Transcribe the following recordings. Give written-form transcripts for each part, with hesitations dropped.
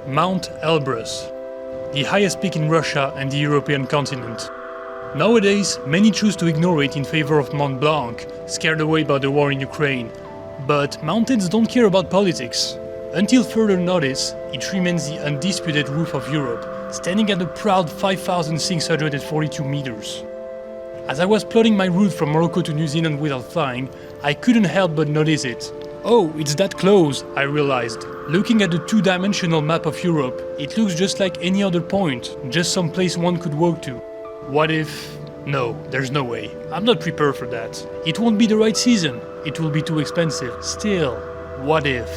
Mount Elbrus, the highest peak in Russia and the European continent. Nowadays, many choose to ignore it in favor of Mont Blanc, scared away by the war in Ukraine. But mountains don't care about politics. Until further notice, it remains the undisputed roof of Europe, standing at a proud 5,642 meters. As I was plotting my route from Morocco to New Zealand without flying, I couldn't help but notice it. Oh, it's that close, I realized. Looking at the two-dimensional map of Europe, it looks just like any other point, just some place one could walk to. What if... No, there's no way. I'm not prepared for that. It won't be the right season. It will be too expensive. Still, what if?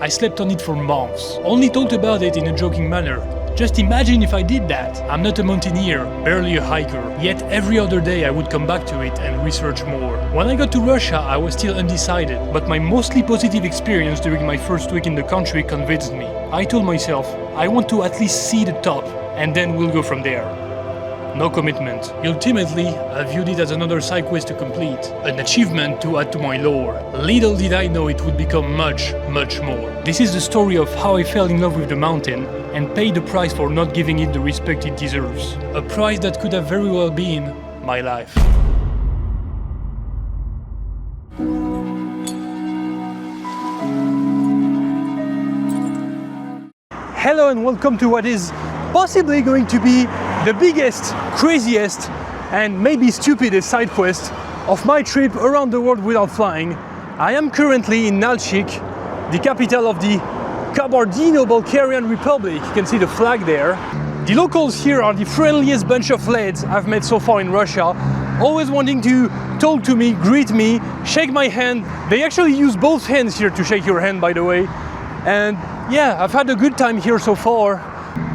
I slept on it for months, only thought about it in a joking manner. Just imagine if I did that. I'm not a mountaineer, barely a hiker, yet every other day I would come back to it and research more. When I got to Russia, I was still undecided, but my mostly positive experience during my first week in the country convinced me. I told myself, I want to at least see the top, and then we'll go from there. No commitment. Ultimately, I viewed it as another side quest to complete, an achievement to add to my lore. Little did I know it would become much, much more. This is the story of how I fell in love with the mountain and paid the price for not giving it the respect it deserves. A price that could have very well been my life. Hello and welcome to what is possibly going to be the biggest, craziest and maybe stupidest side quest of my trip around the world without flying. I am currently in Nalchik, the capital of the kabardino-balkarian Republic. You can see the flag there. The locals here are the friendliest bunch of lads I've met so far in Russia, always wanting to talk to me, greet me, shake my hand. They actually use both hands here to shake your hand, by the way. And yeah, I've had a good time here so far,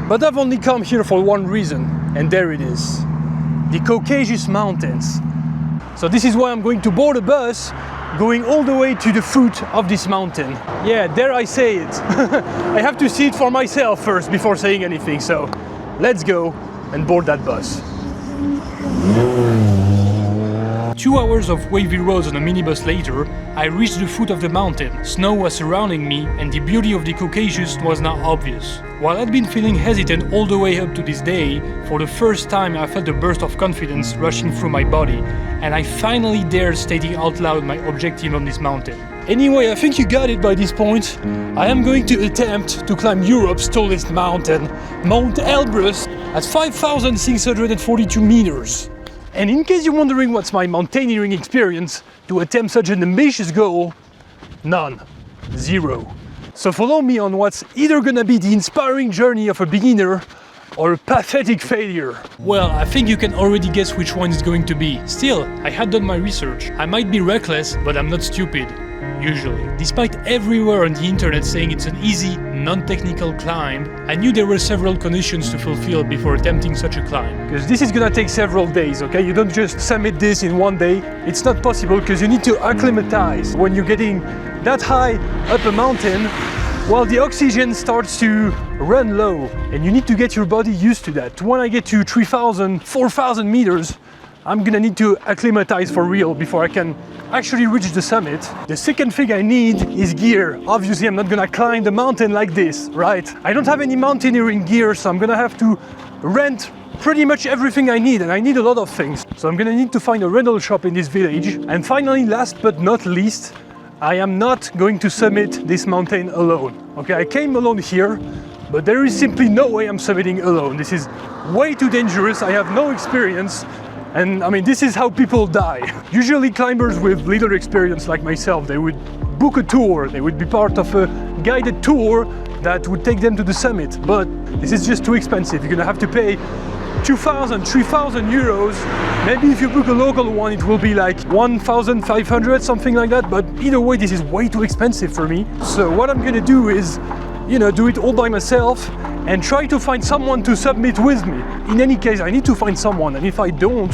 but I've only come here for one reason, and there it is, the Caucasus Mountains. So this is why I'm going to board a bus going all the way to the foot of this mountain. Yeah, dare I say it. I have to see it for myself first before saying anything, so let's go and board that bus. 2 hours of wavy roads on a minibus later, I reached the foot of the mountain. Snow was surrounding me and the beauty of the Caucasus was now obvious. While I'd been feeling hesitant all the way up to this day, for the first time I felt a burst of confidence rushing through my body, and I finally dared stating out loud my objective on this mountain. Anyway, I think you got it by this point. I am going to attempt to climb Europe's tallest mountain, Mount Elbrus, at 5,642 meters. And in case you're wondering what's my mountaineering experience to attempt such an ambitious goal, none. Zero. So follow me on what's either gonna be the inspiring journey of a beginner or a pathetic failure. Well, I think you can already guess which one it's going to be. Still, I had done my research. I might be reckless, but I'm not stupid. Usually. Despite everywhere on the internet saying it's an easy, non-technical climb, I knew there were several conditions to fulfill before attempting such a climb. Because this is gonna take several days, okay? You don't just summit this in one day. It's not possible because you need to acclimatize. When you're getting that high up a mountain, well, the oxygen starts to run low and you need to get your body used to that. When I get to 3,000, 4,000 meters, I'm gonna need to acclimatize for real before I can actually reach the summit. The second thing I need is gear. Obviously, I'm not gonna climb the mountain like this, right? I don't have any mountaineering gear, so I'm gonna have to rent pretty much everything I need, and I need a lot of things. So I'm gonna need to find a rental shop in this village. And finally, last but not least, I am not going to summit this mountain alone. Okay, I came alone here, but there is simply no way I'm summiting alone. This is way too dangerous. I have no experience. And I mean, this is how people die. Usually climbers with little experience like myself, they would book a tour, they would be part of a guided tour that would take them to the summit. But this is just too expensive. You're gonna have to pay 2,000, 3,000 euros. Maybe if you book a local one, it will be like 1,500, something like that. But either way, this is way too expensive for me. So what I'm gonna do is, do it all by myself and try to find someone to submit with me. In any case, I need to find someone, and if I don't,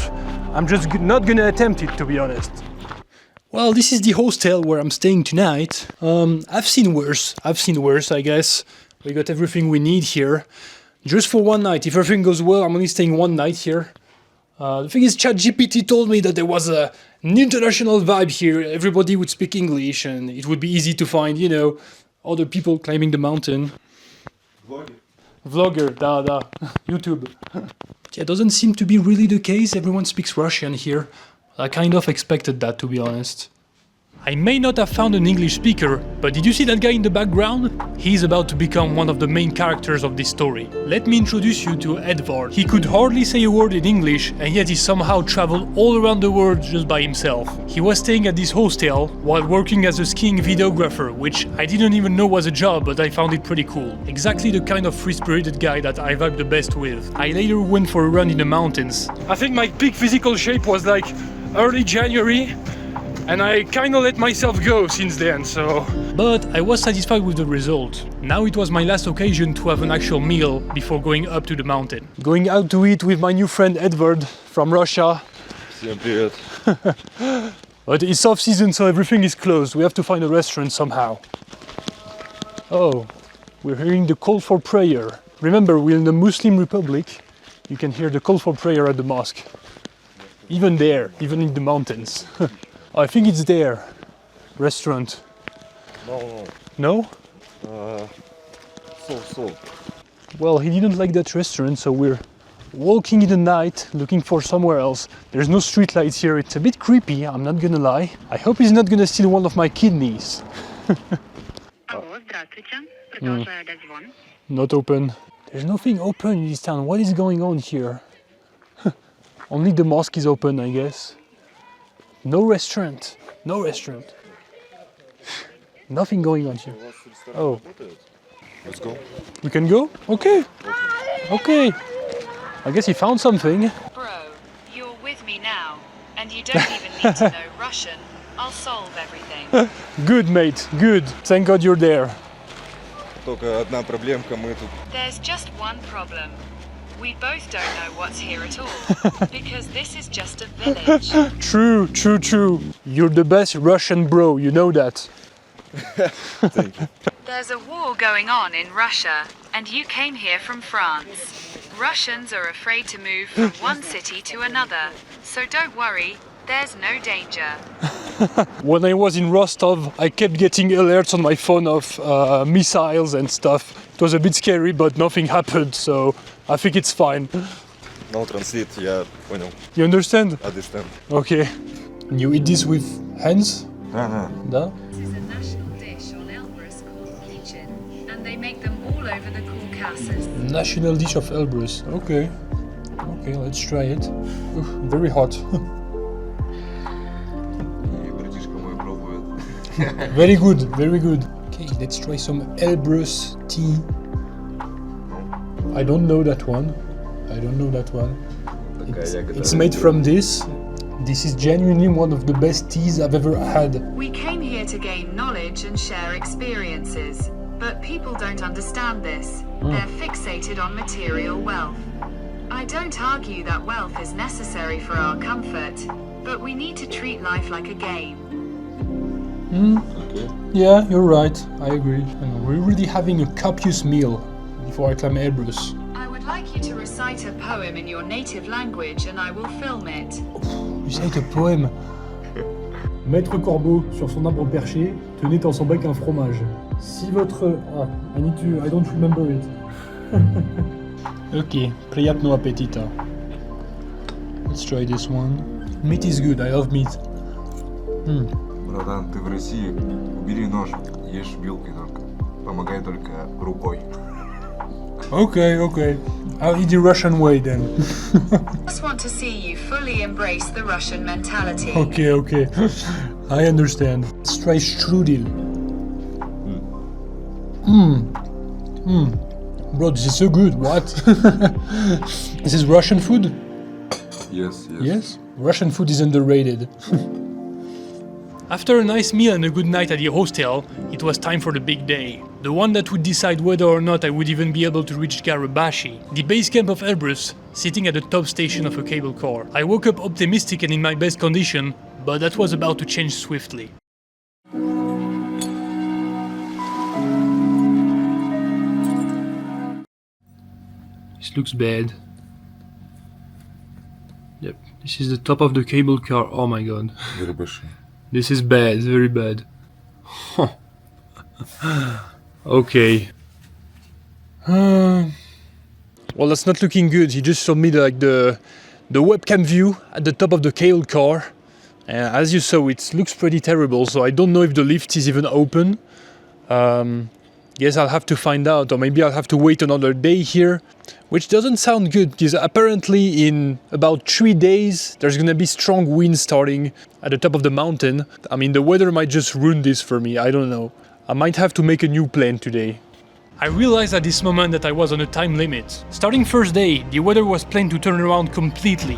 I'm just not gonna attempt it, to be honest. Well, this is the hostel where I'm staying tonight. I've seen worse, I guess. We got everything we need here. Just for one night. If everything goes well, I'm only staying one night here. The thing is, ChatGPT told me that there was an international vibe here. Everybody would speak English and it would be easy to find, other people climbing the mountain. Vlogger, da. YouTube. It doesn't seem to be really the case. Everyone speaks Russian here. I kind of expected that, to be honest. I may not have found an English speaker, but did you see that guy in the background? He's about to become one of the main characters of this story. Let me introduce you to Edvard. He could hardly say a word in English, and yet he somehow traveled all around the world just by himself. He was staying at this hostel while working as a skiing videographer, which I didn't even know was a job, but I found it pretty cool. Exactly the kind of free-spirited guy that I vibe the best with. I later went for a run in the mountains. I think my peak physical shape was like early January, and I kinda let myself go since then, so... But I was satisfied with the result. Now it was my last occasion to have an actual meal before going up to the mountain. Going out to eat with my new friend Edvard from Russia. Всем привет. But it's off season, so everything is closed. We have to find a restaurant somehow. Oh, we're hearing the call for prayer. Remember, we're in the Muslim Republic. You can hear the call for prayer at the mosque. Even there, even in the mountains. I think it's there. Restaurant. No. No? So. Well, he didn't like that restaurant, so we're walking in the night, looking for somewhere else. There's no street lights here. It's a bit creepy, I'm not gonna lie. I hope he's not gonna steal one of my kidneys. Not open. There's nothing open in this town. What is going on here? Only the mosque is open, I guess. No restaurant. Nothing going on here. Oh. Let's go. We can go? Okay. I guess he found something. Bro, you're with me now, and you don't even need to know Russian. I'll solve everything. Good, mate. Good. Thank God you're there. Только одна проблемка, мы тут. There's just one problem. We both don't know what's here at all, because this is just a village. True. You're the best Russian bro, you know that. Thank you. There's a war going on in Russia, and you came here from France. Russians are afraid to move from one city to another, so don't worry, there's no danger. When I was in Rostov, I kept getting alerts on my phone of missiles and stuff. It was a bit scary, but nothing happened, so I think it's fine. No translate, я понял. You understand? Understand. Okay. And you eat this with hands? Да. Da? This is a national dish on Elbrus called kichin, and they make them all over the Caucasus. National dish of Elbrus. Okay, let's try it. Oof, very hot. И братишка мой пробует. Very good. Okay, let's try some Elbrus tea. I don't know that one. It's made from this. This is genuinely one of the best teas I've ever had. We came here to gain knowledge and share experiences, but people don't understand this. They're fixated on material wealth. I don't argue that wealth is necessary for our comfort, but we need to treat life like a game. Okay. Yeah, you're right. I agree. And we're really having a copious meal before I climb Elbrus. I would like you to recite a poem in your native language and I will film it. Recite a poem. Maître Corbeau, sur son arbre perché, tenait dans son bec un fromage. Si votre... I don't remember it. Okay, приятного аппетита. Let's try this one. Meat is good, I love meat. Братан, ты в России, убери нож, ешь вилкой только. Помогай только рукой. Okay. I'll eat the Russian way then. I just want to see you fully embrace the Russian mentality. Okay. I understand. Let's try strudel. Bro, this is so good. What? This is Russian food? Yes. Russian food is underrated. After a nice meal and a good night at the hostel, it was time for the big day. The one that would decide whether or not I would even be able to reach Garabashi, the base camp of Elbrus, sitting at the top station of a cable car. I woke up optimistic and in my best condition, but that was about to change swiftly. This looks bad. Yep, this is the top of the cable car. Oh my god. This is bad, very bad. Okay. Well, that's not looking good. He just showed me the webcam view at the top of the cable car. As you saw, it looks pretty terrible, so I don't know if the lift is even open. Guess I'll have to find out, or maybe I'll have to wait another day here, which doesn't sound good, because apparently in about 3 days there's gonna be strong winds starting at the top of the mountain. I mean, the weather might just ruin this for me, I don't know. I might have to make a new plan today. I realized at this moment that I was on a time limit. Starting first day, the weather was planned to turn around completely.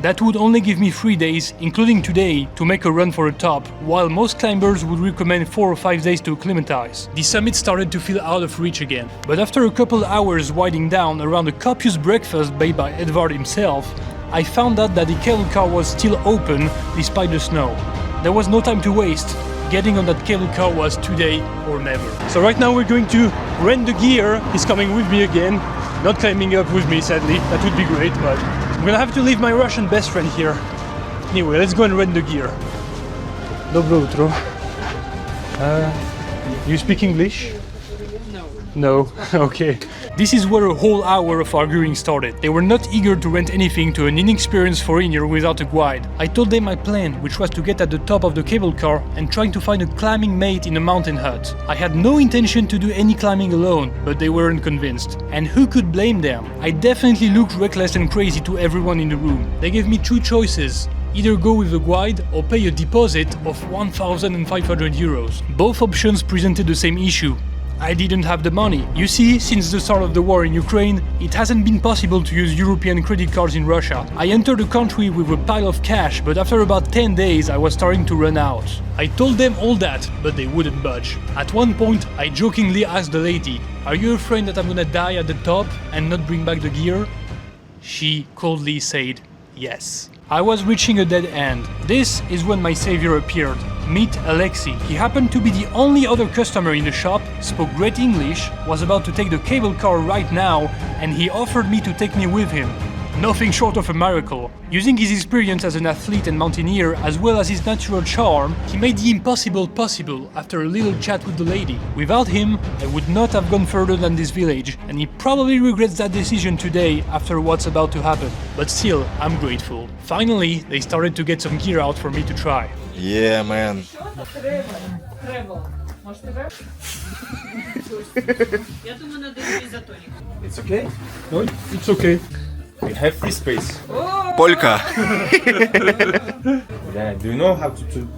That would only give me 3 days, including today, to make a run for a top, while most climbers would recommend 4 or 5 days to acclimatize. The summit started to feel out of reach again. But after a couple hours winding down around a copious breakfast made by Edvard himself, I found out that the cable car was still open despite the snow. There was no time to waste. Getting on that cable car was today or never. So right now we're going to rent the gear. He's coming with me again. Not climbing up with me, sadly. That would be great, but I'm gonna have to leave my Russian best friend here. Anyway, let's go and rent the gear. Dobro utro. You speak English? No. Okay. This is where a whole hour of arguing started. They were not eager to rent anything to an inexperienced foreigner without a guide. I told them my plan, which was to get at the top of the cable car and trying to find a climbing mate in a mountain hut. I had no intention to do any climbing alone, but they weren't convinced. And who could blame them? I definitely looked reckless and crazy to everyone in the room. They gave me 2 choices. Either go with a guide or pay a deposit of 1,500 euros. Both options presented the same issue. I didn't have the money. You see, since the start of the war in Ukraine, it hasn't been possible to use European credit cards in Russia. I entered the country with a pile of cash, but after about 10 days I was starting to run out. I told them all that, but they wouldn't budge. At one point, I jokingly asked the lady, "Are you afraid that I'm gonna die at the top and not bring back the gear?" She coldly said, "Yes." I was reaching a dead end. This is when my savior appeared. Meet Alexei. He happened to be the only other customer in the shop, spoke great English, was about to take the cable car right now, and he offered me to take me with him. Nothing short of a miracle. Using his experience as an athlete and mountaineer, as well as his natural charm, he made the impossible possible after a little chat with the lady. Without him, I would not have gone further than this village, and he probably regrets that decision today after what's about to happen. But still, I'm grateful. Finally, they started to get some gear out for me to try. Yeah, man. It's okay? No, it's okay. We have free space. Polka. Yeah, do you know how to do it?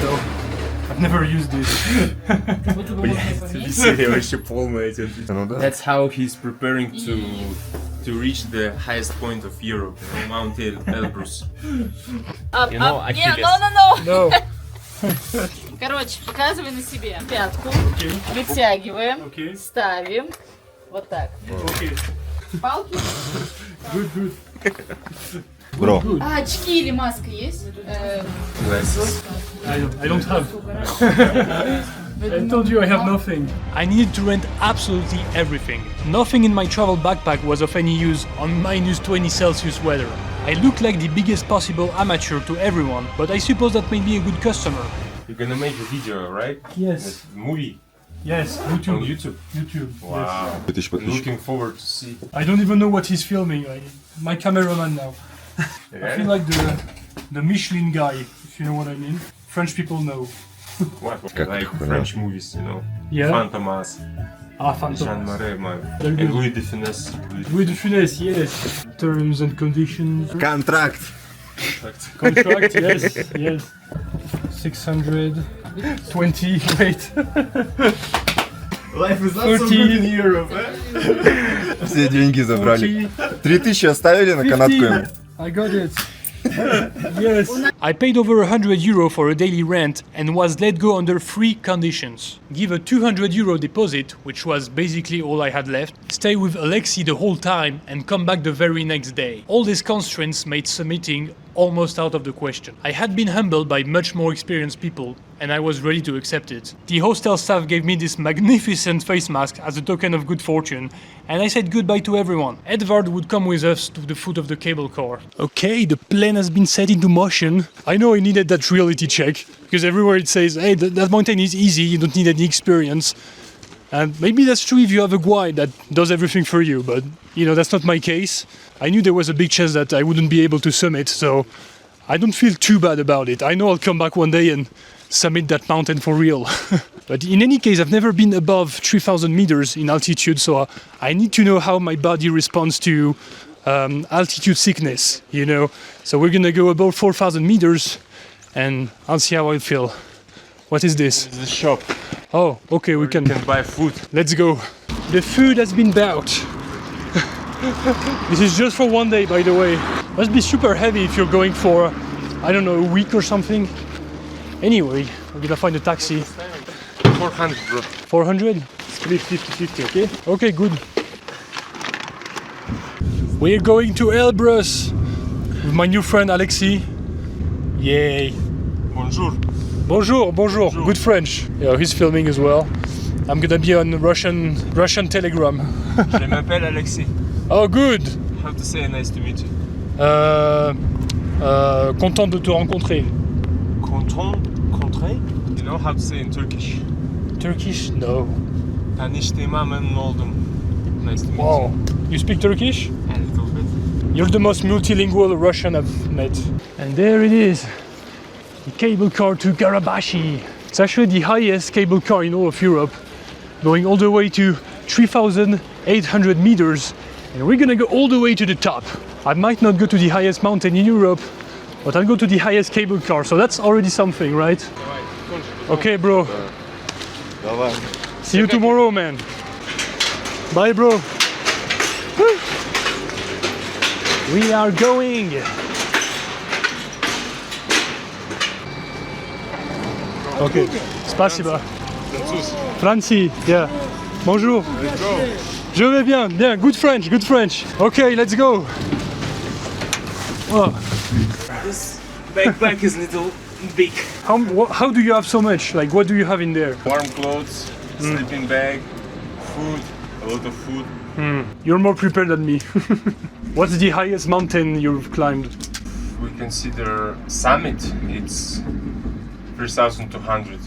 No, I've never used this. That's how he's preparing to reach the highest point of Europe, Mount Elbrus. You know, Achilles. No. Короче, показывай на себе. Пятку. Вытягиваем. Okay. Ставим. Вот так. Okay. Палки. Good. Bro. А очки или маска есть? Glasses. I don't have. I told you I have nothing. I needed to rent absolutely everything. Nothing in my travel backpack was of any use on minus 20 Celsius weather. I looked like the biggest possible amateur to everyone, but I suppose that made me a good customer. You're gonna make a video, right? Yes. A movie Yes, on YouTube. YouTube. YouTube. Wow. Yes. Looking forward to see. I don't even know what he's filming. My cameraman now. I feel like the Michelin guy, if you know what I mean. French people know. What? Like French movies, you know. Yeah. Fantomas, Jean Phantom. Marais, man. Very And good. Louis de Funès. Louis de Funès, yes. Terms and conditions. Контракт. Contract, yes. 620, wait. Life is not 30. so good in Europe, Все деньги забрали. 3000 оставили на канатку ему. I got it. Yes. I paid over 100 euro for a daily rent and was let go under 3 conditions. Give a 200 euro deposit, which was basically all I had left, stay with Alexei the whole time and come back the very next day. All these constraints made submitting almost out of the question. I had been humbled by much more experienced people and I was ready to accept it. The hostel staff gave me this magnificent face mask as a token of good fortune, and I said goodbye to everyone. Edvard would come with us to the foot of the cable car. Okay, the plan has been set into motion. I know I needed that reality check, because everywhere it says, hey, that mountain is easy, you don't need any experience. And maybe that's true if you have a guide that does everything for you, but that's not my case. I knew there was a big chance that I wouldn't be able to summit, so I don't feel too bad about it. I know I'll come back one day and summit that mountain for real. But in any case, I've never been above 3,000 meters in altitude, so I need to know how my body responds to altitude sickness, So we're gonna go above 4,000 meters and I'll see how I feel. What is this? It's the shop. Oh, okay, we You can buy food. Let's go. The food has been bought. This is just for one day, by the way. Must be super heavy if you're going for, I don't know, a week or something. Anyway, we're gonna find a taxi. 400, bro. 400? Split 50-50, okay? Okay, good. We're going to Elbrus with my new friend Alexei. Yay. Bonjour. Bonjour, bonjour. Good French. Yeah, he's filming as well. I'm gonna be on Russian Telegram. Je m'appelle Alexis. Oh, good. How to say nice to meet you? Content de te rencontrer. Contré? You know how to say in Turkish? Turkish? No. Tanıştığıma memnun oldum. Nice to meet Wow. You speak Turkish? you. A little bit. You're the most multilingual Russian I've met. And there it is. The cable car to Garabashi. It's actually the highest cable car in all of Europe, going all the way to 3,800 meters. And we're gonna go all the way to the top. I might not go to the highest mountain in Europe, but I'll go to the highest cable car. So that's already something, right? Okay, bro. Давай. See you tomorrow, man. Bye, bro. Woo. We are going. Okay. Spasiba. Francie, yeah. Bonjour. Let's go. Je vais bien. Bien. Good French. Good French. Okay, let's go. Oh. This backpack is little big. How do you have so much? Like, what do you have in there? Warm clothes, sleeping bag, food, a lot of food. You're more prepared than me. What's the highest mountain you've climbed? We consider summit, it's 3,200.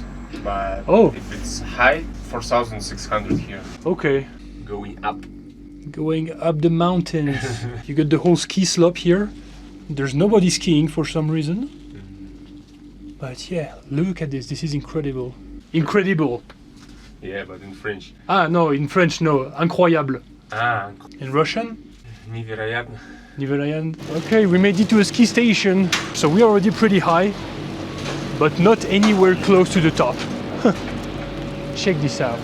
But Oh. if it's high, 4,600 here. Okay. Going up. Going up the mountains. You got the whole ski slope here. There's nobody skiing for some reason. But yeah, look at this. This is incredible. Incredible. Yeah, but in French. Ah, no, in French, no. Incroyable. Ah, In Russian? невероятно. Neverland. Okay, we made it to a ski station. So we're already pretty high, but not anywhere close to the top. Check this out.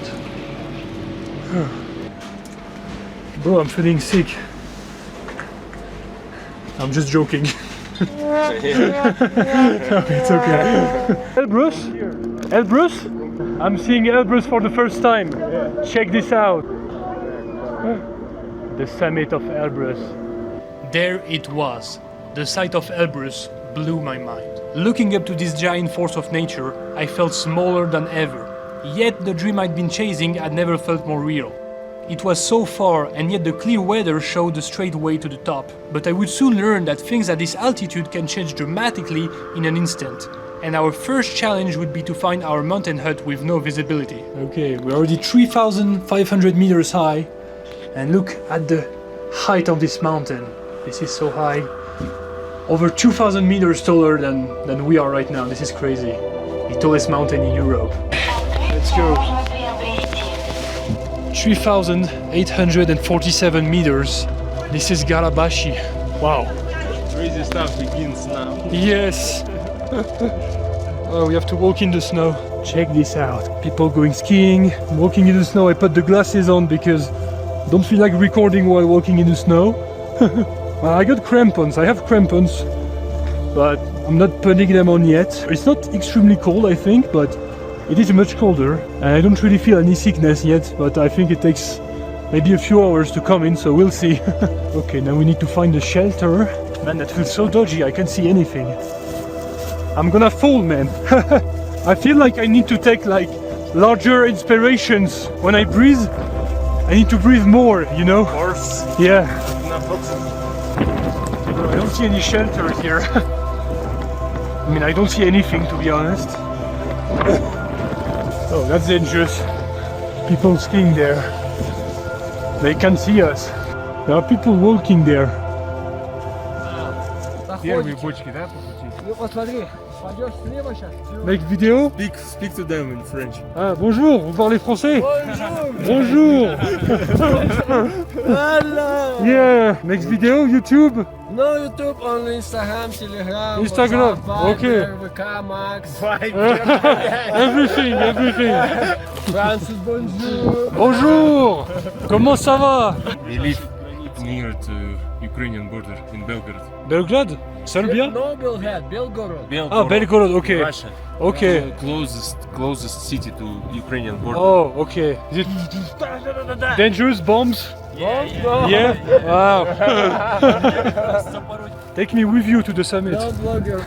Bro, I'm feeling sick. I'm just joking. It's okay. Elbrus? Elbrus? I'm seeing Elbrus for the first time. Check this out. The summit of Elbrus. There it was. The sight of Elbrus blew my mind. Looking up to this giant force of nature, I felt smaller than ever. Yet the dream I'd been chasing had never felt more real. It was so far, and yet the clear weather showed the straight way to the top. But I would soon learn that things at this altitude can change dramatically in an instant. And our first challenge would be to find our mountain hut with no visibility. Okay, we're already 3,500 meters high. And look at the height of this mountain. This is so high. Over 2,000 meters taller than we are right now. This is crazy. The tallest mountain in Europe. Let's go. 3,847 meters. This is Garabashi. Wow. Crazy stuff begins now. Yes. Oh, we have to walk in the snow. Check this out. People going skiing, walking in the snow. I put the glasses on because I don't feel like recording while walking in the snow. I got crampons. I have crampons, but I'm not putting them on yet. It's not extremely cold, I think, but it is much colder. And I don't really feel any sickness yet, but I think it takes maybe a few hours to come in, so we'll see. Okay, now we need to find a shelter. Man, that feels so dodgy. I can't see anything. I'm gonna fall, man. I feel like I need to take like larger inspirations. When I breathe, I need to breathe more, you know? Of course. Yeah. Enough oxygen. I don't see any shelter here. I mean, I don't see anything, to be honest. Oh, that's dangerous. People skiing there. They can see us. There are people walking there. Первые бочки, да, по пути? Ну посмотри, пойдешь слева сейчас. Make video? Speak to them in French. Ah, bonjour, vous parlez français? Bonjour. Hello. Yeah, next video, YouTube? No YouTube, only Instagram, Telegram, Instagram, WhatsApp, okay. Viber, VK, Max, Everything. Francis, bonjour. Bonjour. Comment ça va? We live near to Ukrainian border in Belgrade. Belgrade? Serbia? No, Belgorod. Ah, Belgorod, okay. Russia. Okay. Closest city to Ukrainian border. Oh, okay. Is it dangerous bombs? Yeah? Wow. Take me with you to the summit. No blogger.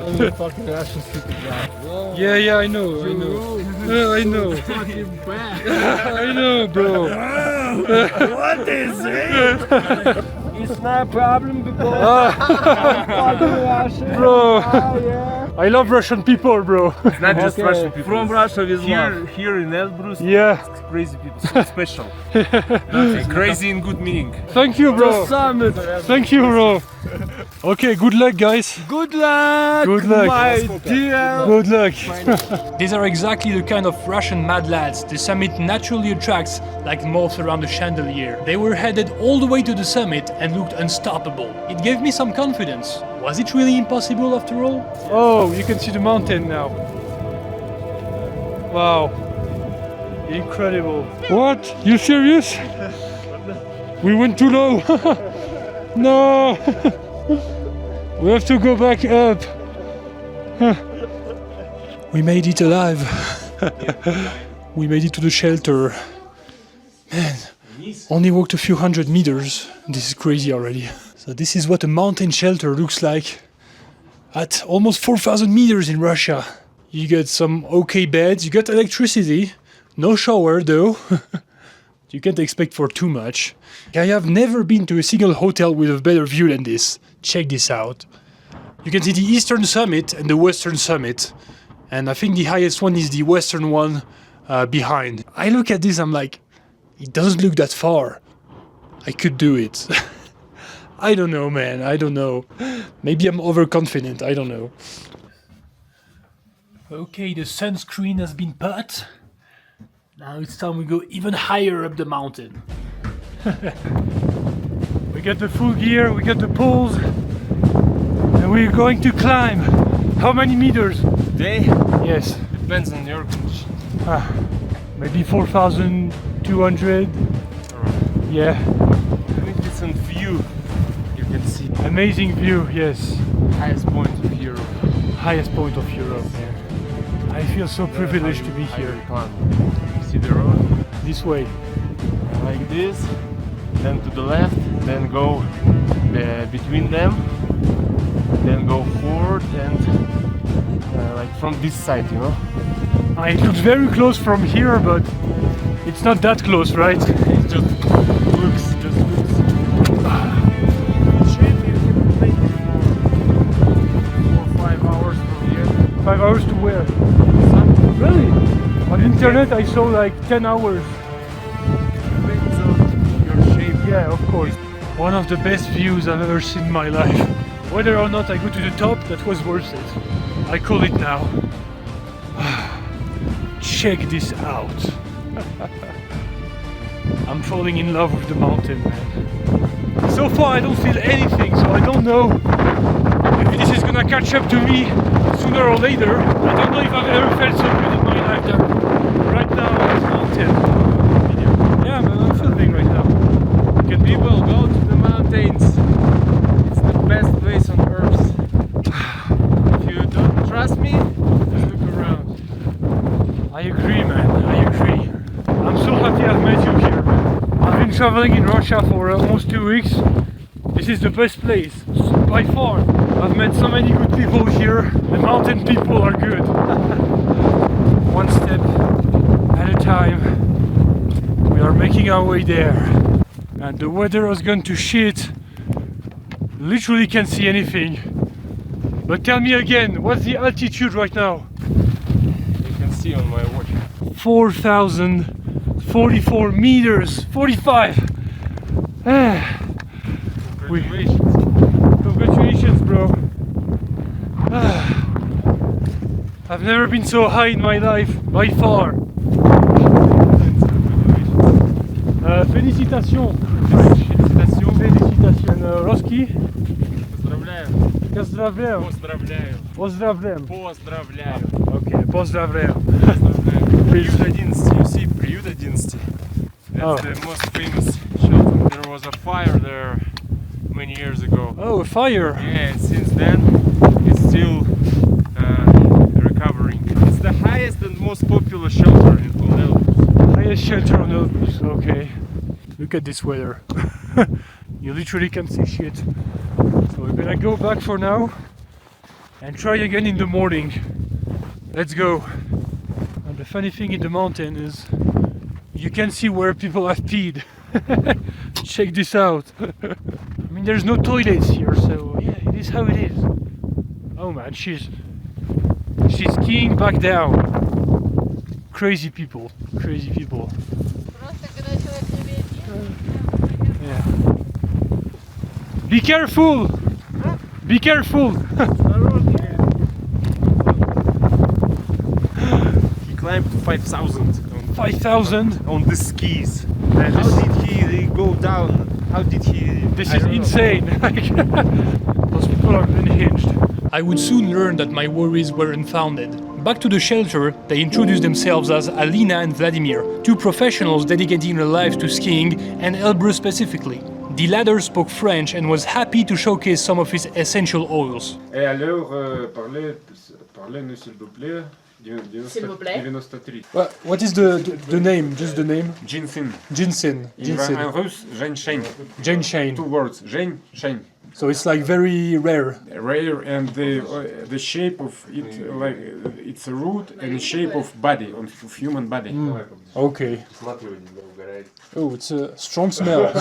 Only fucking Russian speaking guy. Yeah, I know. I know, Fucking bad. I know, bro. What is it? It's not a problem because fucking Russian. Bro. Oh, yeah. I love Russian people, bro. Not just Okay. Russian people. From Russia with Here in Elbrus, Yeah. crazy people, so special. Nothing. Crazy in good meaning. Thank you, bro. Summit. Thank you, bro. Okay, good luck, guys. Good luck, Good luck. my dear. Good luck. These are exactly the kind of Russian mad lads the summit naturally attracts like moths around a chandelier. They were headed all the way to the summit and looked unstoppable. It gave me some confidence. Was it really impossible after all? Oh, you can see the mountain now. Wow. Incredible. What? You serious? We went too low. No. We have to go back up. We made it alive. We made it to the shelter. Man, only walked a few hundred meters. This is crazy already. So this is what a mountain shelter looks like at almost 4,000 meters in Russia. You get some okay beds, you get electricity, no shower though. You can't expect for too much. I have never been to a single hotel with a better view than this. Check this out. You can see the eastern summit and the western summit. And I think the highest one is the western one behind. I look at this, I'm like, it doesn't look that far. I could do it. I don't know, man, I don't know. Maybe I'm overconfident, I don't know. Okay, the sunscreen has been put. Now it's time we go even higher up the mountain. We got the full gear, we got the poles, and we're going to climb. How many meters? Day Yes, depends on your condition. maybe 4,200. Yeah, Magnificent view. You can see amazing view, yes. highest point of Europe. Highest point of Europe, man. I feel so privileged to be here. You see the road This way. like this, then to the left, then go between them, then go forward and like from this side, you know. It looks very close from here, but it's not that close, right? It just looks. Shape you can make it for 5 hours from here. 5 hours to where? Really? On internet I saw like 10 hours. Depends on your shape. Yeah, of course. One of the best views I've ever seen in my life. Whether or not I go to the top, that was worth it. I call it now. Check this out. I'm falling in love with the mountain, man. So far I don't feel anything, so I don't know if this is gonna catch up to me sooner or later. I don't know if I've ever felt so good in my life than right now on this mountain. Yeah, man, I'm filming right now. Can People go to the mountains. It's the best place on earth. If you don't trust me, just look around. I agree, man. I agree. I'm so happy I've met you here, man. I've been traveling in Russia for almost 2 weeks. This is the best place, by far. I've met so many good people here. The mountain people are good. One step at a time. We are making our way there. And the weather has gone to shit. Literally can't see anything. But tell me again, what's the altitude right now? You can see on my watch. 4,044 meters, 45. Congratulations, bro. I've never been so high in my life, by far. Félicitations. Félicitations. Roski. Pozdrawiam. Pozdrawiam. Okay, pozdrawiam. Приют 11, you see, Приют 11. That's the most famous shelter. There was a fire there many years ago. Oh, a fire. Yeah, and since then it's still recovering. It's the highest and most popular shelter in Elbrus. Highest shelter on Elbrus, okay. Look at this weather. You literally can't see shit. So we're gonna go back for now and try again in the morning. Let's go. And the funny thing in the mountain is you can see where people have peed. Check this out. I mean, there's no toilets here, so yeah, it is how it is. Oh man, she's skiing back down. Crazy people, crazy people. Yeah. Be careful! Be careful! He climbed to 5,000. 5,000? On the skis. And how did he go down? How did he? This is insane. Those people are unhinged. I would soon learn that my worries were unfounded. Back to the shelter, they introduced themselves as Alina and Vladimir, two professionals dedicating their lives to skiing and Elbrus specifically. The latter spoke French and was happy to showcase some of his essential oils. Et alors, parlez-nous s'il vous plaît. S'il vous plaît. 93. What is the name? Just the name? Ginseng. Ginseng. Ginseng. En russe, Женьшень. Ginseng. 2 words. Женьшень. So it's like very rare. Rare, and the shape of it, like it's a root and shape of body, of human body. Okay. Oh, it's a strong smell.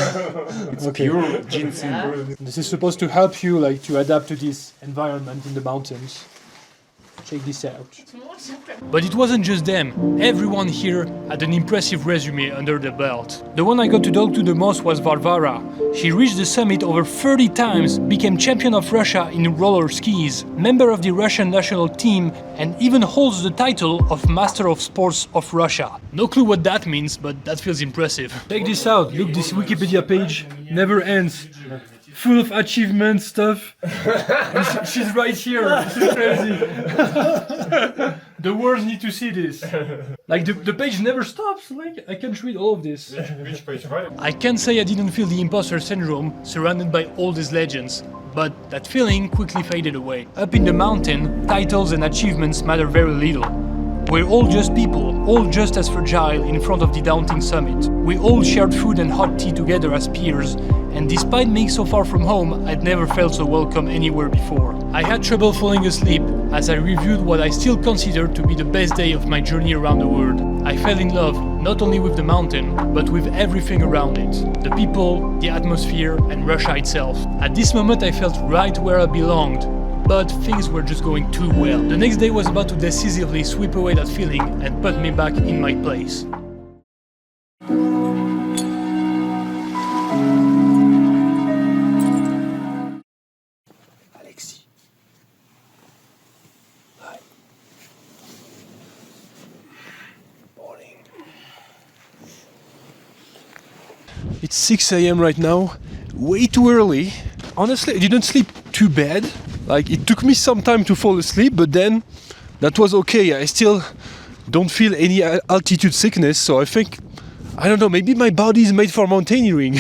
It's okay. pure ginseng. This is supposed to help you like to adapt to this environment in the mountains. Check this out. But it wasn't just them. Everyone here had an impressive resume under their belt. The one I got to talk to the most was Varvara. She reached the summit over 30 times, became champion of Russia in roller skis, member of the Russian national team, and even holds the title of Master of Sports of Russia. No clue what that means, but that feels impressive. Check this out. Look, this Wikipedia page never ends. Full of achievement stuff. And she's right here. This is crazy. The world need to see this. Like the page never stops. Like I can't read all of this. Which page? I can't say I didn't feel the imposter syndrome surrounded by all these legends, but that feeling quickly faded away. Up in the mountain, titles and achievements matter very little. We're all just people, all just as fragile in front of the daunting summit. We all shared food and hot tea together as peers, and despite being so far from home, I'd never felt so welcome anywhere before. I had trouble falling asleep as I reviewed what I still consider to be the best day of my journey around the world. I fell in love not only with the mountain, but with everything around it. The people, the atmosphere, and Russia itself. At this moment I felt right where I belonged. But things were just going too well. The next day was about to decisively sweep away that feeling and put me back in my place. Alexis. Hi. Morning. It's 6 a.m. right now. Way too early. Honestly, I didn't sleep too bad. Like, it took me some time to fall asleep, but then that was okay. I still don't feel any altitude sickness, so I think, I don't know, maybe my body is made for mountaineering.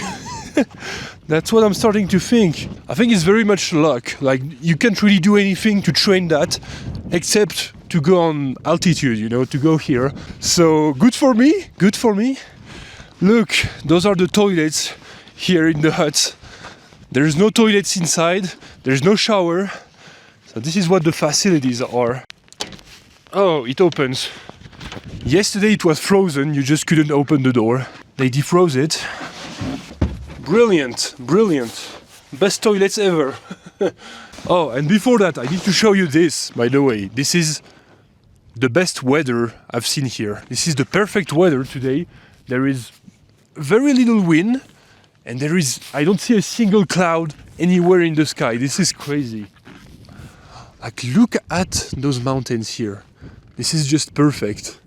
That's what I'm starting to think. I think it's very much luck. Like, you can't really do anything to train that, except to go on altitude, you know, to go here. So, good for me, good for me. Look, those are the toilets here in the hut. There's no toilets inside, there's no shower, so this is what the facilities are. Oh, it opens. Yesterday it was frozen, you just couldn't open the door. They defroze it. Brilliant, brilliant. Best toilets ever. Oh, and before that I need to show you this, by the way. This is the best weather I've seen here. This is the perfect weather today. There is very little wind and I don't see a single cloud anywhere in the sky. This is crazy. Like, look at those mountains here. This is just perfect.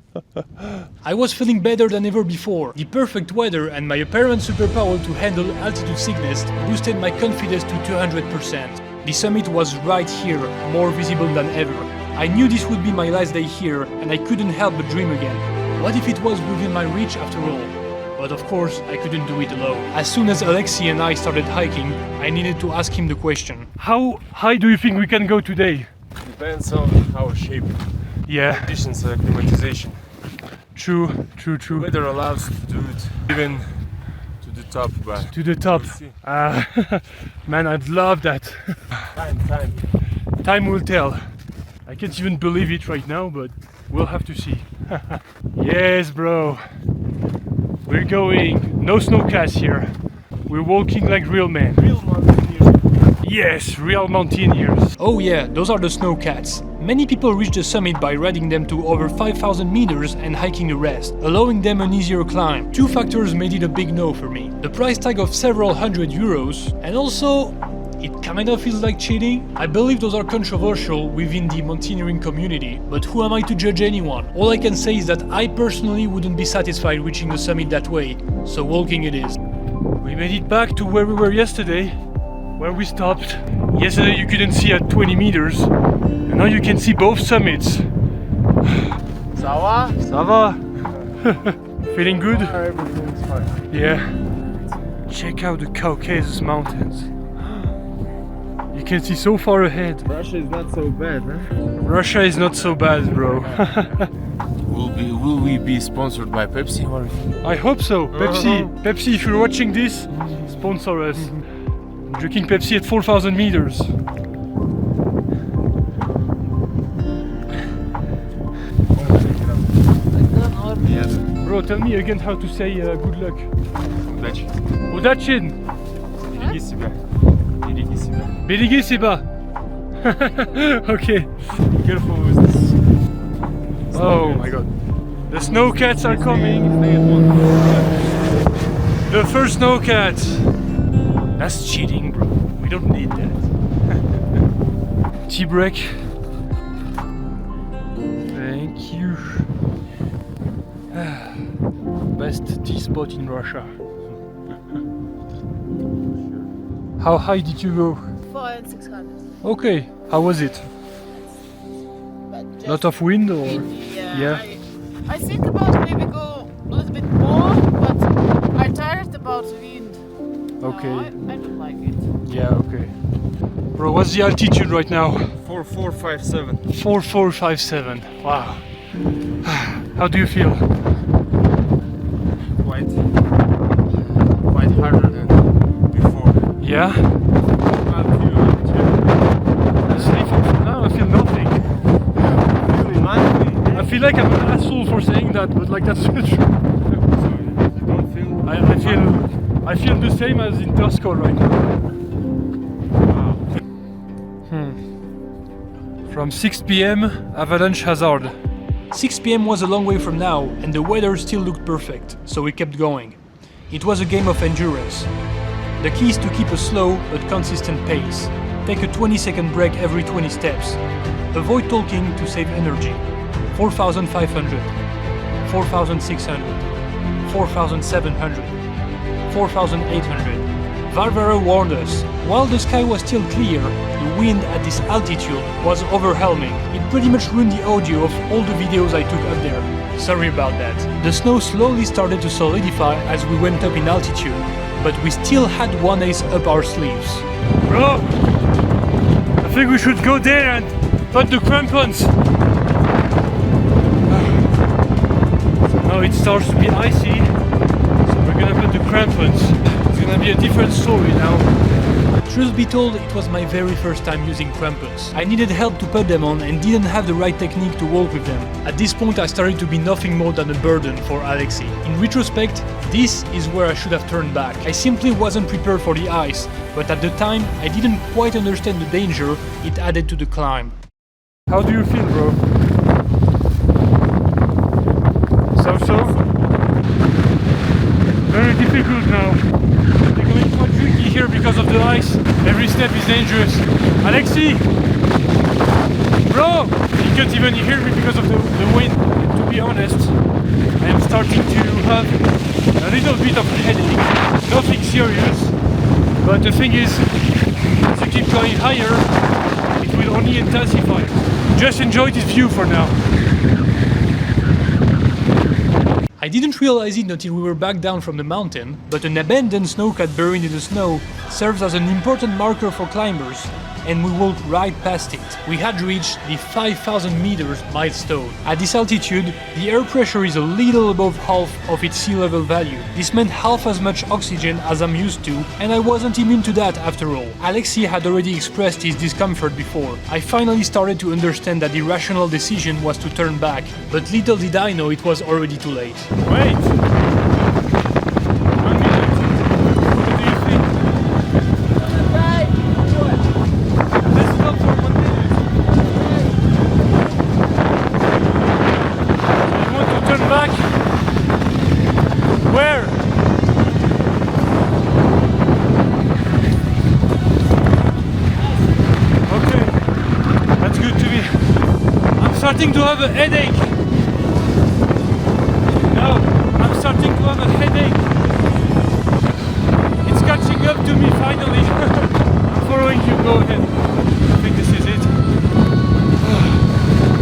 I was feeling better than ever before. The perfect weather and my apparent superpower to handle altitude sickness boosted my confidence to 200%. The summit was right here, more visible than ever. I knew this would be my last day here, and I couldn't help but dream again. What if it was within my reach after all? But of course, I couldn't do it alone. As soon as Alexei and I started hiking, I needed to ask him the question. How high do you think we can go today? Depends on our shape, Yeah, conditions, acclimatization. true. Weather allows to do it even to the top, but To the top. we'll see. Man, I'd love that. Time. Time will tell. I can't even believe it right now, but we'll have to see. Yes, bro. We're going. No snowcats here. We're walking like real men. Real mountaineers. Yes, real mountaineers. Oh yeah, those are the snowcats. Many people reach the summit by riding them to over 5,000 meters and hiking the rest, allowing them an easier climb. Two factors made it a big no for me. The price tag of several hundred euros, and also it kinda feels like cheating. I believe those are controversial within the mountaineering community, but who am I to judge anyone? All I can say is that I personally wouldn't be satisfied reaching the summit that way, so walking it is. We made it back to where we were yesterday, where we stopped. Yesterday you couldn't see at 20 meters, and now you can see both summits. Ça va? Feeling good? Everything's fine. Yeah. Check out the Caucasus Mountains. You can see so far ahead. Russia is not so bad, huh? Russia is not so bad, bro. Will we be sponsored by Pepsi or? I hope so. Pepsi, if you're watching this, sponsor us. Drinking Pepsi at 4,000 meters. Bro, tell me again how to say good luck. Удачи. Удачи! Береги себя. Береги себя. Береги себя! Okay. Be careful with this. Oh my god. The snowcats are coming. The first snowcats. That's cheating, bro. We don't need that. Tea break. Thank you. Best tea spot in Russia. How high did you go? 4 and 600. Okay. How was it? But just Lot of wind or? yeah. I think about maybe go a little bit more, but I'm tired about the wind. Okay. No, I don't like it. Yeah, okay. Bro, what's the altitude right now? 4457. 4457. Wow. How do you feel? Quite harder than before. Yeah? Not you. Now I feel nothing. Really, monthly. I feel like I'm an asshole for saying that, but like that's true. So you don't feel. I feel the same as in Tosco right now. Wow. From 6 p.m. avalanche hazard. 6 p.m. was a long way from now, and the weather still looked perfect, so we kept going. It was a game of endurance. The key is to keep a slow but consistent pace. Take a 20-second break every 20 steps. Avoid talking to save energy. 4,500, 4,600, 4,700, 4,800. Varvara warned us. While the sky was still clear, the wind at this altitude was overwhelming. It pretty much ruined the audio of all the videos I took up there. Sorry about that. The snow slowly started to solidify as we went up in altitude, but we still had one ace up our sleeves. Bro! I think we should go there and put the crampons! Now it starts to be icy, so we're gonna put the crampons. It's gonna be a different story now. Truth be told, it was my very first time using crampons. I needed help to put them on and didn't have the right technique to walk with them. At this point I started to be nothing more than a burden for Alexei. In retrospect, this is where I should have turned back. I simply wasn't prepared for the ice, but at the time I didn't quite understand the danger it added to the climb. How do you feel, bro? hope so. Very difficult now. Becoming quite tricky here because of the ice. Every step is dangerous. Alexi! Bro! You can't even hear me because of the wind. To be honest, I am starting to have a little bit of a headache. Nothing serious. But the thing is, as you keep going higher, it will only intensify. Just enjoy this view for now. I didn't realize it until we were back down from the mountain, but an abandoned snowcat buried in the snow serves as an important marker for climbers, and we walked right past it. We had reached the 5,000 meters milestone. At this altitude, the air pressure is a little above half of its sea level value. This meant half as much oxygen as I'm used to, and I wasn't immune to that after all. Alexi had already expressed his discomfort before. I finally started to understand that the rational decision was to turn back, but little did I know it was already too late. Wait! 1 minute. What do you think? Let's stop for 1 minute. You want to turn back? Where? Okay, that's good to me. I'm starting to have a headache. No, I'm starting to have a headache. It's catching up to me finally. I'm following you, go ahead. I think this is it. I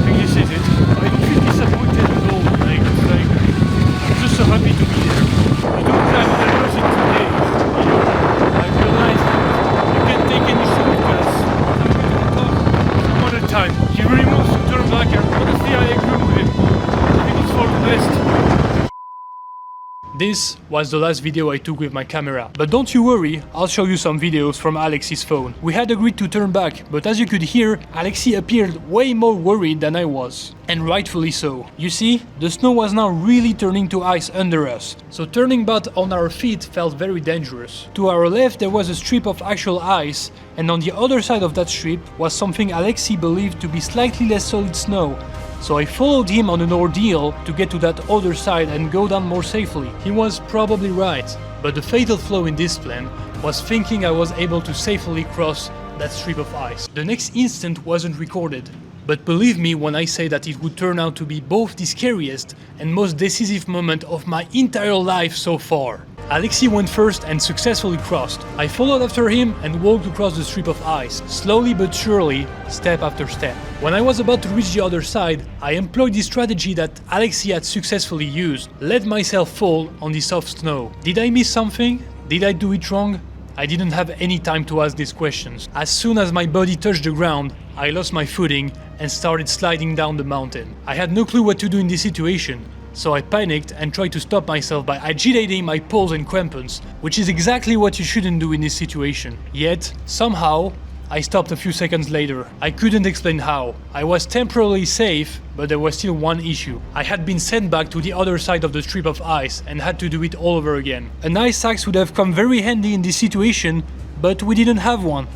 think this is it. I don't feel disappointed at all. Like, I'm just so happy to be there. You don't climb Elbrus in 2 days. You know, I realized you can't take any shortcuts. I'm going to talk some other time. He really wants to turn back, and honestly I agree with him. I think it's for the best. This was the last video I took with my camera, but don't you worry, I'll show you some videos from Alexi's phone. We had agreed to turn back, but as you could hear, Alexi appeared way more worried than I was. And rightfully so. You see, the snow was now really turning to ice under us, so turning back on our feet felt very dangerous. To our left there was a strip of actual ice, and on the other side of that strip was something Alexi believed to be slightly less solid snow. So I followed him on an ordeal to get to that other side and go down more safely. He was probably right, but the fatal flaw in this plan was thinking I was able to safely cross that strip of ice. The next instant wasn't recorded, but believe me when I say that it would turn out to be both the scariest and most decisive moment of my entire life so far. Alexi went first and successfully crossed. I followed after him and walked across the strip of ice, slowly but surely, step after step. When I was about to reach the other side, I employed the strategy that Alexi had successfully used, let myself fall on the soft snow. Did I miss something? Did I do it wrong? I didn't have any time to ask these questions. As soon as my body touched the ground, I lost my footing and started sliding down the mountain. I had no clue what to do in this situation, so I panicked and tried to stop myself by agitating my poles and crampons, which is exactly what you shouldn't do in this situation. Yet, somehow, I stopped a few seconds later. I couldn't explain how. I was temporarily safe, but there was still one issue. I had been sent back to the other side of the strip of ice and had to do it all over again. An ice axe would have come very handy in this situation, but we didn't have one.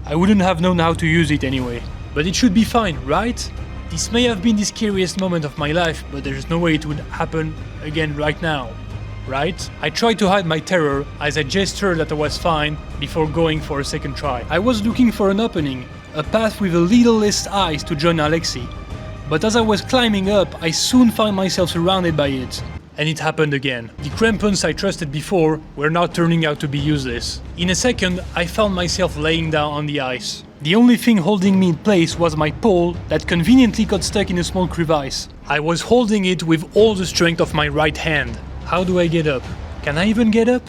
I wouldn't have known how to use it anyway. But it should be fine, right? This may have been the scariest moment of my life, but there's no way it would happen again right now, right? I tried to hide my terror as I gestured that I was fine before going for a second try. I was looking for an opening, a path with a little less ice to join Alexi. But as I was climbing up, I soon found myself surrounded by it. And it happened again. The crampons I trusted before were now turning out to be useless. In a second, I found myself laying down on the ice. The only thing holding me in place was my pole that conveniently got stuck in a small crevice. I was holding it with all the strength of my right hand. How do I get up? Can I even get up?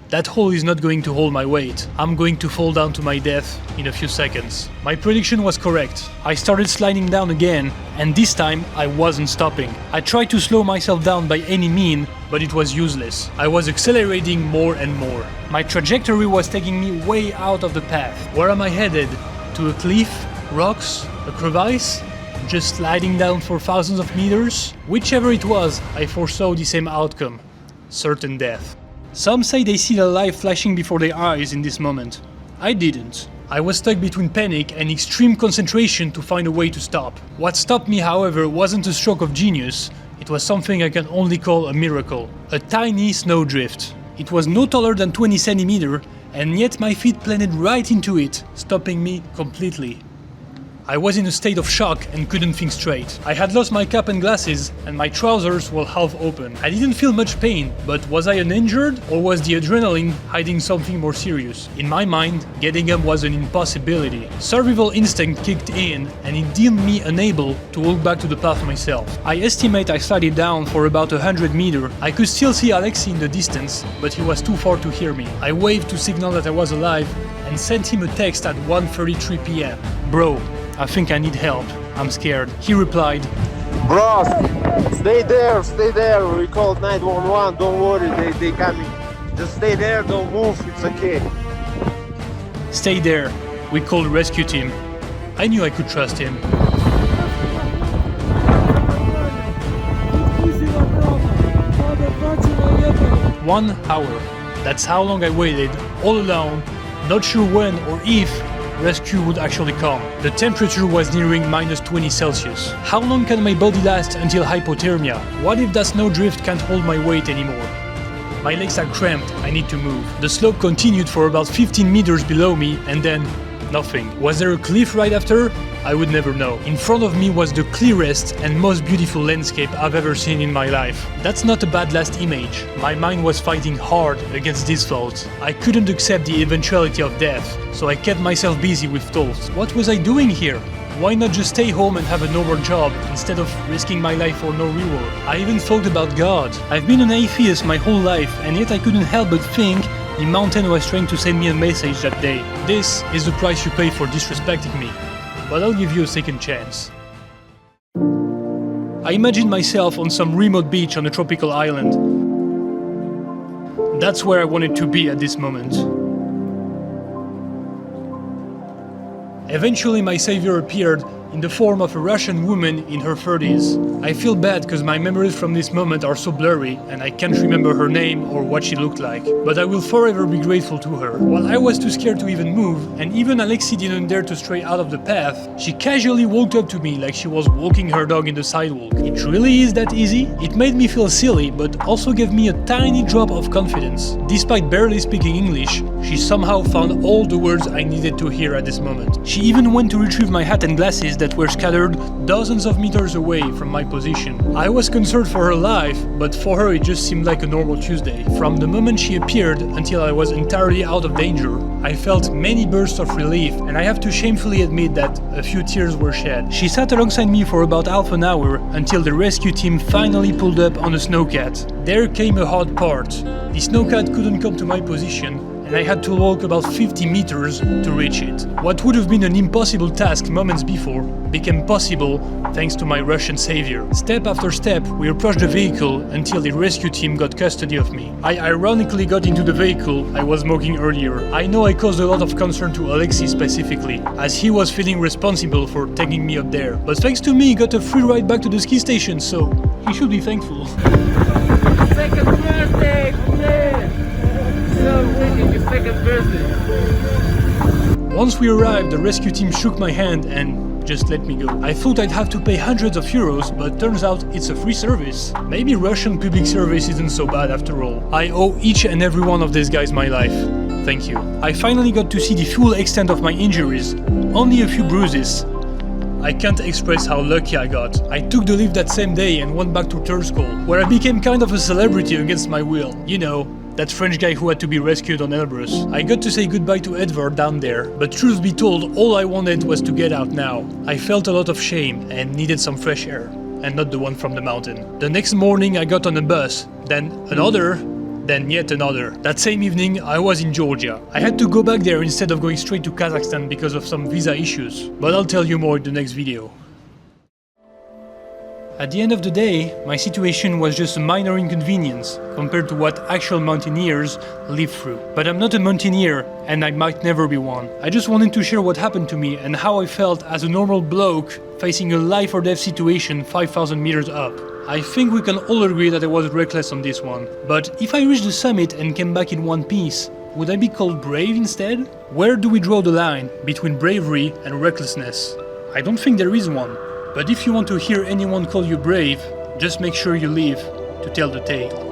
That hole is not going to hold my weight. I'm going to fall down to my death in a few seconds. My prediction was correct. I started sliding down again, and this time I wasn't stopping. I tried to slow myself down by any means, but it was useless. I was accelerating more and more. My trajectory was taking me way out of the path. Where am I headed? To a cliff? Rocks? A crevice? Just sliding down for thousands of meters? Whichever it was, I foresaw the same outcome. Certain death. Some say they see the light flashing before their eyes in this moment. I didn't. I was stuck between panic and extreme concentration to find a way to stop. What stopped me, however, wasn't a stroke of genius, It was something I can only call a miracle. A tiny snowdrift. It was no taller than 20 centimeters, and yet my feet planted right into it, stopping me completely. I was in a state of shock and couldn't think straight. I had lost my cap and glasses, and my trousers were half open. I didn't feel much pain, but was I uninjured, or was the adrenaline hiding something more serious? In my mind, getting up was an impossibility. Survival instinct kicked in, and it deemed me unable to walk back to the path myself. I estimate I slided down for about 100 meters. I could still see Alexei in the distance, but he was too far to hear me. I waved to signal that I was alive, and sent him a text at 1:33 p.m. Bro, I think I need help. I'm scared. He replied, Bros, stay there. We called 911. Don't worry, they coming. Just stay there, don't move. It's okay. Stay there. We called a rescue team. I knew I could trust him. 1 hour. That's how long I waited, all alone, not sure when or if rescue would actually come. The temperature was nearing minus 20 Celsius. How long can my body last until hypothermia? What if that snowdrift can't hold my weight anymore? My legs are cramped, I need to move. The slope continued for about 15 meters below me, and then nothing. Was there a cliff right after? I would never know. In front of me was the clearest and most beautiful landscape I've ever seen in my life. That's not a bad last image. My mind was fighting hard against these thoughts. I couldn't accept the eventuality of death, so I kept myself busy with thoughts. What was I doing here? Why not just stay home and have a normal job instead of risking my life for no reward? I even thought about God. I've been an atheist my whole life, and yet I couldn't help but think the mountain was trying to send me a message that day. This is the price you pay for disrespecting me. But I'll give you a second chance. I imagined myself on some remote beach on a tropical island. That's where I wanted to be at this moment. Eventually my savior appeared in the form of a Russian woman in her 30s. I feel bad because my memories from this moment are so blurry and I can't remember her name or what she looked like, but I will forever be grateful to her. While I was too scared to even move, and even Alexei didn't dare to stray out of the path, she casually walked up to me like she was walking her dog in the sidewalk. It really is that easy? It made me feel silly, but also gave me a tiny drop of confidence. Despite barely speaking English, she somehow found all the words I needed to hear at this moment. She even went to retrieve my hat and glasses that were scattered dozens of meters away from my position. I was concerned for her life, but for her it just seemed like a normal Tuesday. From the moment she appeared until I was entirely out of danger, I felt many bursts of relief, and I have to shamefully admit that a few tears were shed. She sat alongside me for about half an hour until the rescue team finally pulled up on a snowcat. There came a hard part. The snowcat couldn't come to my position, and I had to walk about 50 meters to reach it. What would have been an impossible task moments before became possible thanks to my Russian savior. Step after step, we approached the vehicle until the rescue team got custody of me. I ironically got into the vehicle I was smoking earlier. I know I caused a lot of concern to Alexei specifically, as he was feeling responsible for taking me up there. But thanks to me, he got a free ride back to the ski station, so he should be thankful. Second birthday, second birthday. Once we arrived, the rescue team shook my hand and just let me go. I thought I'd have to pay hundreds of euros, but turns out it's a free service. Maybe Russian public service isn't so bad after all. I owe each and every one of these guys my life. Thank you. I finally got to see the full extent of my injuries. Only a few bruises. I can't express how lucky I got. I took the lift that same day and went back to Turskol, where I became kind of a celebrity against my will. You know, that French guy who had to be rescued on Elbrus. I got to say goodbye to Edward down there, but truth be told, all I wanted was to get out now. I felt a lot of shame and needed some fresh air, and not the one from the mountain. The next morning I got on a bus, then another, then yet another. That same evening I was in Georgia. I had to go back there instead of going straight to Kazakhstan because of some visa issues, but I'll tell you more in the next video. At the end of the day, my situation was just a minor inconvenience compared to what actual mountaineers live through. But I'm not a mountaineer, and I might never be one. I just wanted to share what happened to me and how I felt as a normal bloke facing a life or death situation 5,000 meters up. I think we can all agree that I was reckless on this one. But if I reached the summit and came back in one piece, would I be called brave instead? Where do we draw the line between bravery and recklessness? I don't think there is one. But if you want to hear anyone call you brave, Just make sure you live to tell the tale.